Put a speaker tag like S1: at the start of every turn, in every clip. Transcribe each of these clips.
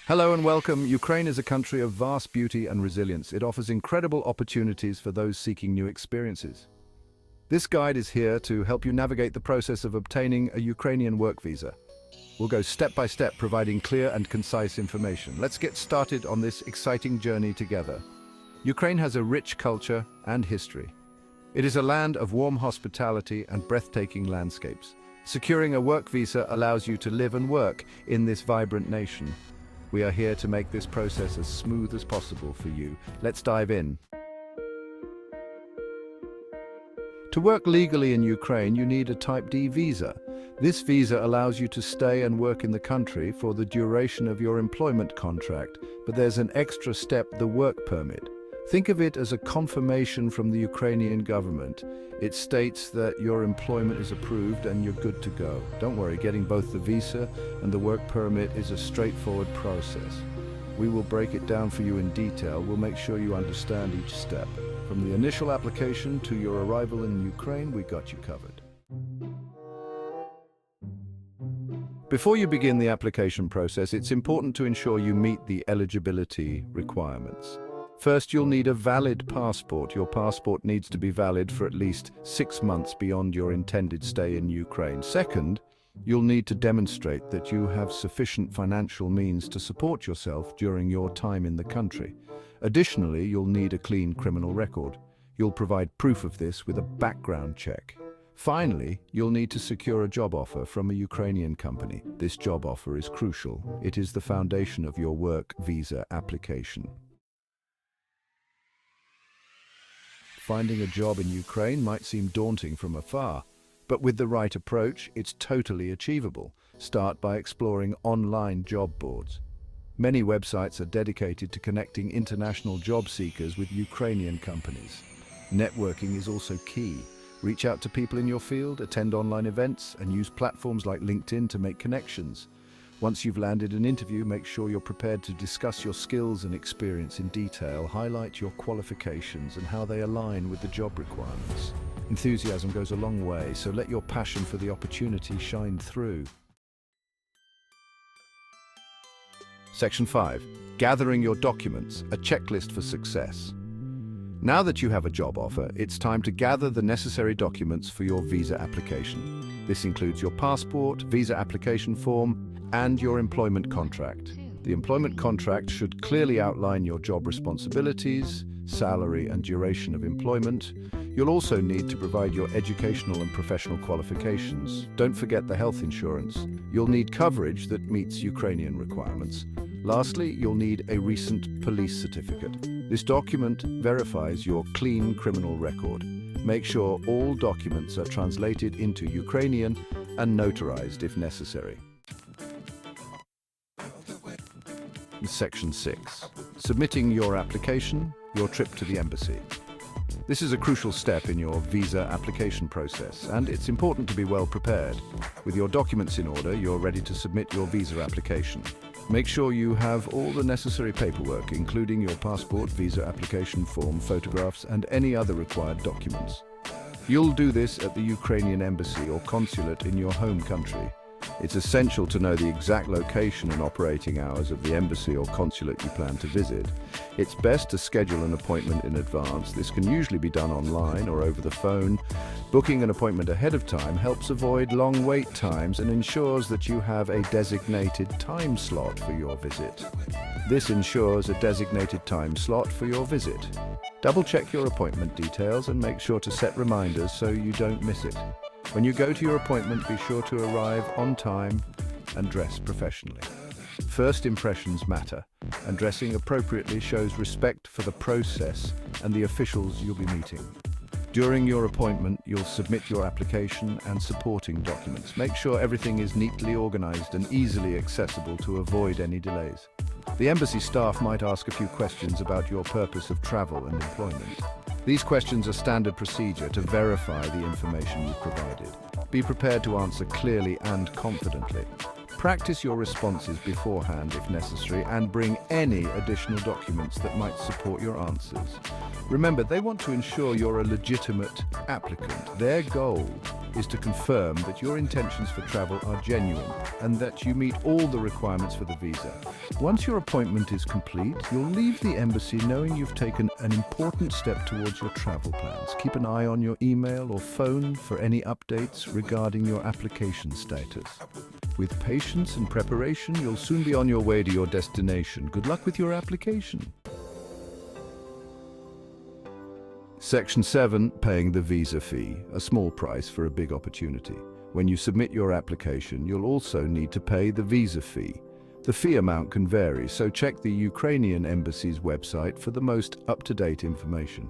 S1: Hello and welcome. Ukraine is a country of vast beauty and resilience. It offers incredible opportunities for those seeking new experiences. This guide is here to help you navigate the process of obtaining a Ukrainian work visa. We'll go step by step, providing clear and concise information. Let's get started on this exciting journey together. Ukraine has a rich culture and history. It is a land of warm hospitality and breathtaking landscapes. Securing a work visa allows you to live and work in this vibrant nation. We are here to make this process as smooth as possible for you. Let's dive in. To work legally in Ukraine, you need a Type D visa. This visa allows you to stay and work in the country for the duration of your employment contract, but there's an extra step, the work permit. Think of it as a confirmation from the Ukrainian government. It states that your employment is approved and you're good to go. Don't worry, getting both the visa and the work permit is a straightforward process. We will break it down for you in detail. We'll make sure you understand each step. From the initial application to your arrival in Ukraine, we got you covered. Before you begin the application process, it's important to ensure you meet the eligibility requirements. First, you'll need a valid passport. Your passport needs to be valid for at least 6 months beyond your intended stay in Ukraine. Second, you'll need to demonstrate that you have sufficient financial means to support yourself during your time in the country. Additionally, you'll need a clean criminal record. You'll provide proof of this with a background check. Finally, you'll need to secure a job offer from a Ukrainian company. This job offer is crucial. It is the foundation of your work visa application. Finding a job in Ukraine might seem daunting from afar, but with the right approach, it's totally achievable. Start by exploring online job boards. Many websites are dedicated to connecting international job seekers with Ukrainian companies. Networking is also key. Reach out to people in your field, attend online events, and use platforms like LinkedIn to make connections. Once you've landed an interview, make sure you're prepared to discuss your skills and experience in detail. Highlight your qualifications and how they align with the job requirements. Enthusiasm goes a long way, so let your passion for the opportunity shine through. Section 5. Gathering your documents, a checklist for success. Now that you have a job offer, it's time to gather the necessary documents for your visa application. This includes your passport, visa application form, and your employment contract. The employment contract should clearly outline your job responsibilities, salary, and duration of employment. You'll also need to provide your educational and professional qualifications. Don't forget the health insurance. You'll need coverage that meets Ukrainian requirements. Lastly, you'll need a recent police certificate. This document verifies your clean criminal record. Make sure all documents are translated into Ukrainian and notarized if necessary. Section 6. Submitting your application, your trip to the embassy. This is a crucial step in your visa application process, and it's important to be well prepared. With your documents in order, you're ready to submit your visa application. Make sure you have all the necessary paperwork, including your passport, visa application form, photographs, and any other required documents. You'll do this at the Ukrainian embassy or consulate in your home country. It's essential to know the exact location and operating hours of the embassy or consulate you plan to visit. It's best to schedule an appointment in advance. This can usually be done online or over the phone. Booking an appointment ahead of time helps avoid long wait times and ensures that you have a designated time slot for your visit. This ensures a designated time slot for your visit. Double-check your appointment details and make sure to set reminders so you don't miss it. When you go to your appointment, be sure to arrive on time and dress professionally. First impressions matter, and dressing appropriately shows respect for the process and the officials you'll be meeting. During your appointment, you'll submit your application and supporting documents. Make sure everything is neatly organized and easily accessible to avoid any delays. The embassy staff might ask a few questions about your purpose of travel and employment. These questions are standard procedure to verify the information you've provided. Be prepared to answer clearly and confidently. Practice your responses beforehand if necessary, and bring any additional documents that might support your answers. Remember, they want to ensure you're a legitimate applicant. Their goal is to confirm that your intentions for travel are genuine and that you meet all the requirements for the visa. Once your appointment is complete, you'll leave the embassy knowing you've taken an important step towards your travel plans. Keep an eye on your email or phone for any updates regarding your application status. With patience and preparation, you'll soon be on your way to your destination. Good luck with your application. Section 7. Paying the visa fee, a small price for a big opportunity. When you submit your application, you'll also need to pay the visa fee. The fee amount can vary, so check the Ukrainian embassy's website for the most up-to-date information.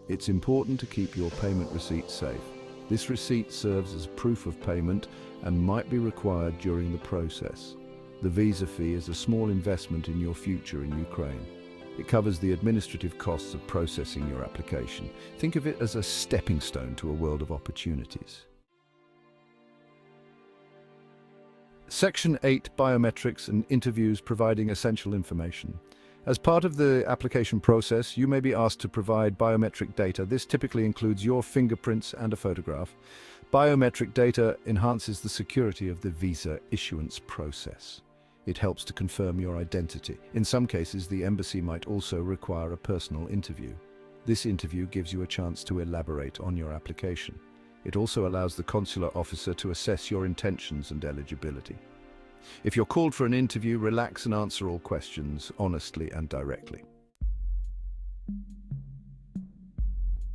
S1: It's important to keep your payment receipt safe. This receipt serves as proof of payment and might be required during the process. The visa fee is a small investment in your future in Ukraine. It covers the administrative costs of processing your application. Think of it as a stepping stone to a world of opportunities. Section 8. Biometrics and interviews providing essential information. As part of the application process, you may be asked to provide biometric data. This typically includes your fingerprints and a photograph. Biometric data enhances the security of the visa issuance process. It helps to confirm your identity. In some cases, the embassy might also require a personal interview. This interview gives you a chance to elaborate on your application. It also allows the consular officer to assess your intentions and eligibility. If you're called for an interview, relax and answer all questions honestly and directly.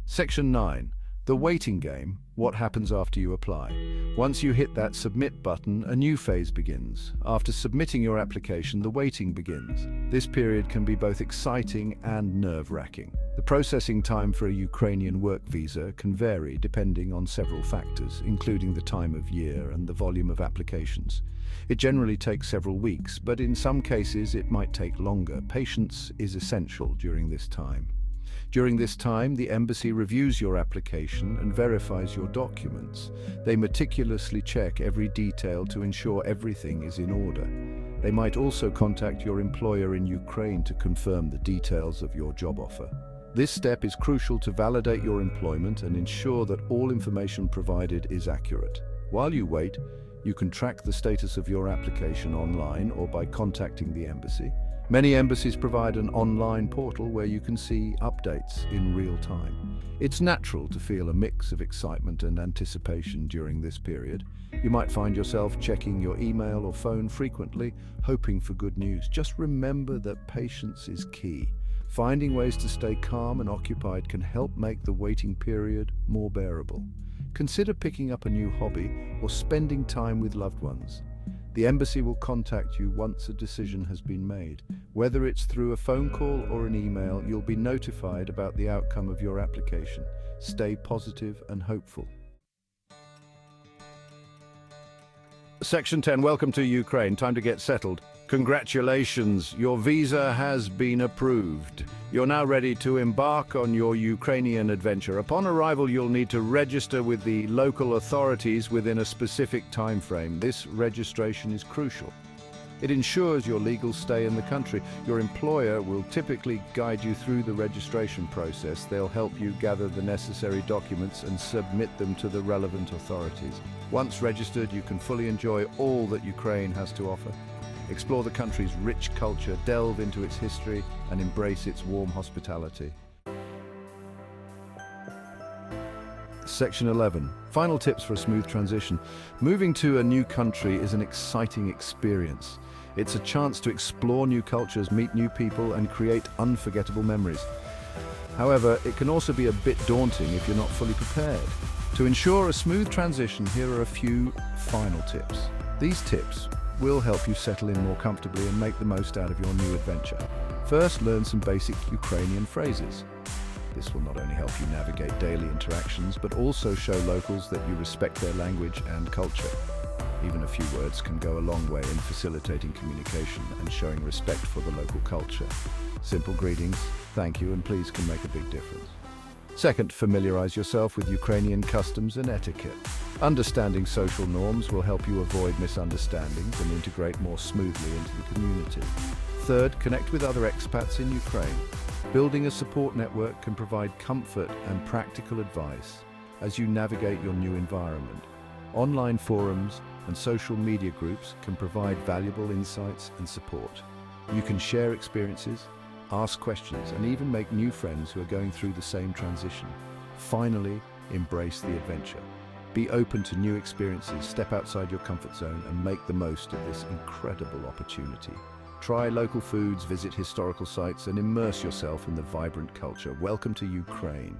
S1: Section 9. The waiting game. What happens after you apply? Once you hit that submit button, a new phase begins. After submitting your application, the waiting begins. This period can be both exciting and nerve-wracking. The processing time for a Ukrainian work visa can vary depending on several factors, including the time of year and the volume of applications. It generally takes several weeks, but in some cases it might take longer. Patience is essential during this time. During this time, the embassy reviews your application and verifies your documents. They meticulously check every detail to ensure everything is in order. They might also contact your employer in Ukraine to confirm the details of your job offer. This step is crucial to validate your employment and ensure that all information provided is accurate. While you wait, you can track the status of your application online or by contacting the embassy. Many embassies provide an online portal where you can see updates in real time. It's natural to feel a mix of excitement and anticipation during this period. You might find yourself checking your email or phone frequently, hoping for good news. Just remember that patience is key. Finding ways to stay calm and occupied can help make the waiting period more bearable. Consider picking up a new hobby or spending time with loved ones. The embassy will contact you once a decision has been made. Whether it's through a phone call or an email, you'll be notified about the outcome of your application. Stay positive and hopeful. Section 10. Welcome to Ukraine. Time to get settled. Congratulations, your visa has been approved. You're now ready to embark on your Ukrainian adventure. Upon arrival, you'll need to register with the local authorities within a specific time frame. This registration is crucial. It ensures your legal stay in the country. Your employer will typically guide you through the registration process. They'll help you gather the necessary documents and submit them to the relevant authorities. Once registered, you can fully enjoy all that Ukraine has to offer. Explore the country's rich culture, delve into its history, and embrace its warm hospitality. Section 11. Final tips for a smooth transition. Moving to a new country is an exciting experience. It's a chance to explore new cultures, meet new people, and create unforgettable memories. However, it can also be a bit daunting if you're not fully prepared. To ensure a smooth transition, here are a few final tips. These tips will help you settle in more comfortably and make the most out of your new adventure. First, learn some basic Ukrainian phrases. This will not only help you navigate daily interactions, but also show locals that you respect their language and culture. Even a few words can go a long way in facilitating communication and showing respect for the local culture. Simple greetings, thank you, and please can make a big difference. Second, familiarize yourself with Ukrainian customs and etiquette. Understanding social norms will help you avoid misunderstandings and integrate more smoothly into the community. Third, connect with other expats in Ukraine. Building a support network can provide comfort and practical advice as you navigate your new environment. Online forums and social media groups can provide valuable insights and support. You can share experiences, ask questions, and even make new friends who are going through the same transition. Finally, embrace the adventure. Be open to new experiences, step outside your comfort zone, and make the most of this incredible opportunity. Try local foods, visit historical sites, and immerse yourself in the vibrant culture. Welcome to Ukraine.